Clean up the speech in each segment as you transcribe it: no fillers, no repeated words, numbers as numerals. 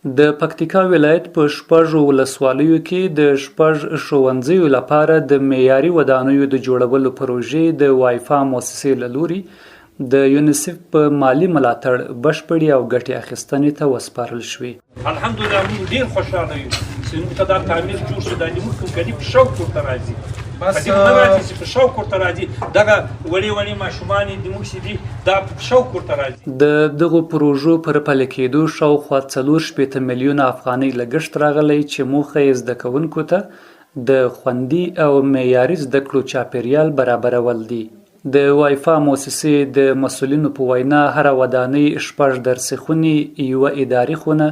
د پکتیکا ولایت په شپږو ولسوالیو کې د شپږ ښوونځیو لپاره د معیاري ودانیو د جوړولو پروژې د وایفا موسسې له لوري د یونیسیف په مالي ملاتړ بشپړې او ګټې اخیستنې ته وسپارل شوې. الحمدلله موږ ډېر خوشحاله یو چې موږ ته دا تعمیر جوړ شو. دا زموږ کوم کلي په شوق ورته راځي، په دې نه راځي چې په شوق ورته راځي. دغه وړې ماشومان دي موږ چې دي دا په شوق ورته راځي. د دغو پروژو پر پلي کېدو شاوخوا 4 میلیونه افغانۍ لګښت راغلی چې موخه یې زده کوونکو ته د خوندي او معیاري زده کړو چاپېریال برابرول دي. د وایفا موسسې د مسؤلینو په وینا هره ودانۍ 6 درسي خونې، یوه اداري خونه،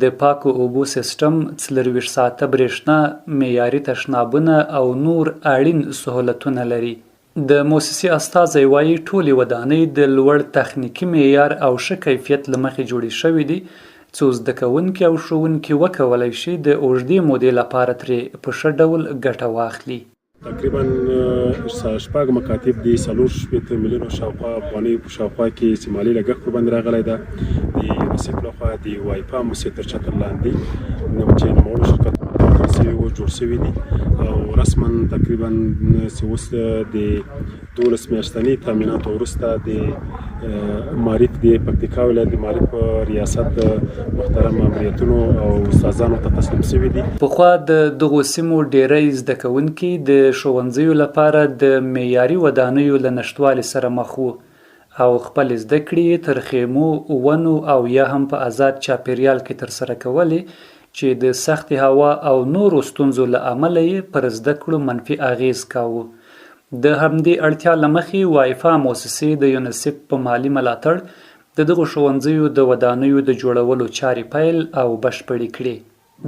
د پاکو اوبو سیستم، 24 ساعته برېښنا، معیاري تشنابونه او نور اړین سهولتونه لري. د موسسې استازی وایي ټولې ودانۍ د لوړ تخنیکي معیار او ښه کیفیت له مخې جوړې شوې دي څو زده کوونکي او ښوونکي وکولی شي د اوږدې مودې لپاره ترې په ښه ډول ګټه واخلي. تقریبا 6 مکاتب دي، 4 میلیونه شاوخوا افغانۍ په شاوخوا کې چې مالي لګښت ورباندې راغلی ده. د یونیسیف لخوا د وایفا موسسې تر چتر لاندې چې نوموړو شرکتونو جوړ شوي دي او رسما تقریبا اوس د 12 میاشتني تامیناتو وروسته د معارف د پکتیکا ولایت د معارف ریاست محترم ماموریتونو او استادانو ته تسلیم شوي دي. پخوا د دغو سیمو ډیری زده کوونکي د ښوونځیو لپاره د معیاري ودانیو له نشتوالي سره مخ وو او خپل زده کړې تر خیمو، ونو او یا هم په آزاد چاپېریال کې ترسره کولې چې د سختې هوا او نورو ستونزو له امله یې پر زده کړو منفي اغیز کاوه. د همدې اړتیا له مخې وایفا موسسې د یونیسیف په مالي ملاتړ د دغو ښوونځیو د ودانیو د جوړولو چارې پیل او بشپړې کړې.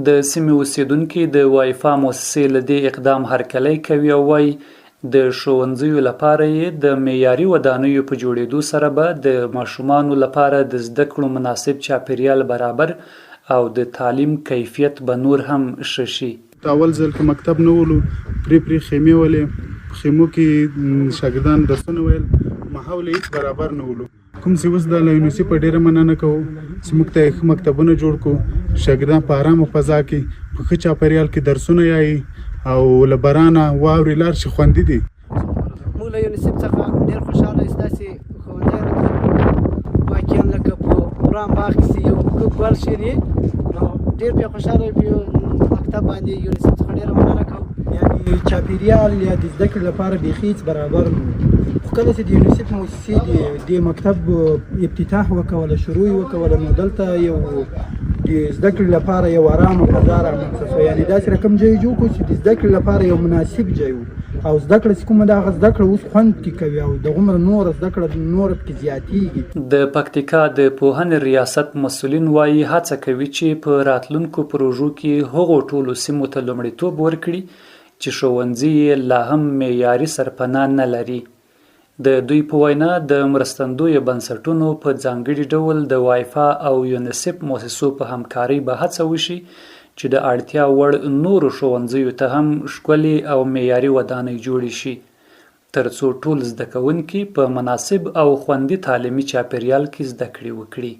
د سیمې اوسیدونکي د وایفا موسسې له دې اقدام هرکلی کوي او وایي د ښوونځیو لپاره یې د معیاري ودانیو په جوړېدو سره به د ماشومانو لپاره د زده کړو مناسب چاپېریال برابر او د تعلیم کیفیت به نور هم ښه شي. اول ځل که مکتب نه ولو پرې خیمې ولې په خیمو کې شاګردان درسونه ویل ماحول هیڅ برابر نه ولو. کوم چې اوس د یونیسیف په ډېره مننه کوو چې موږ ته مکتبونه جوړ کړو، شاګردان په ارامه فضا کې په ښه چاپېریال کې درسونه یایي او له بارانه واورې لاړ شي خوندي دي. موږ له یونیسیف څخه ډېر خوشحاله یو ستاسې ښوونځی واقعا لکه په وران باغ کې یو ښه ګل شي نو ډېر پرې خوشحاله یو مکتب باندې یونیسیف څخه ډېره مننه کوو. یعنې چاپېریال یا د زده کړې لپاره بیخي هېڅ برابر نه و. خو کله چې د یونیسیف موسسې د مکتب افتتاح وکوله، شروع یې وکوله، نو دلته یو د زده کړې لپاره یو ارامه فضا رامنځته شوه. یعنې داسې رقم ځای جوړ کړو چې د زده کړې لپاره یو مناسب ځای و او زده کړه چې کومه ده هغه زده کړه اوس خوند کې کوي او دغومره نوره زده کړه نوره پکې زیاتېږي. د پکتیکا د پوهنې ریاست مسؤلین وایي هڅه کوي چې په راتلونکو پروژو کې هغو ټولو سیمو ته لومړیتوب ورکړي چې ښوونځي یې لا هم معیاري سرپناه نه لري. د دوی په وینا د مرستندویه بنسټونو په ځانګړي ډول د وایفا او یونیسیف موسسو په همکارۍ به هڅه وشي چې د اړتیا وړ نورو ښوونځیو ته هم ښکلې او معیاري ودانۍ جوړې شي ترڅو ټول زده کوونکي په مناسب او خوندي تعلیمي چاپېریال کې زده کړې وکړي.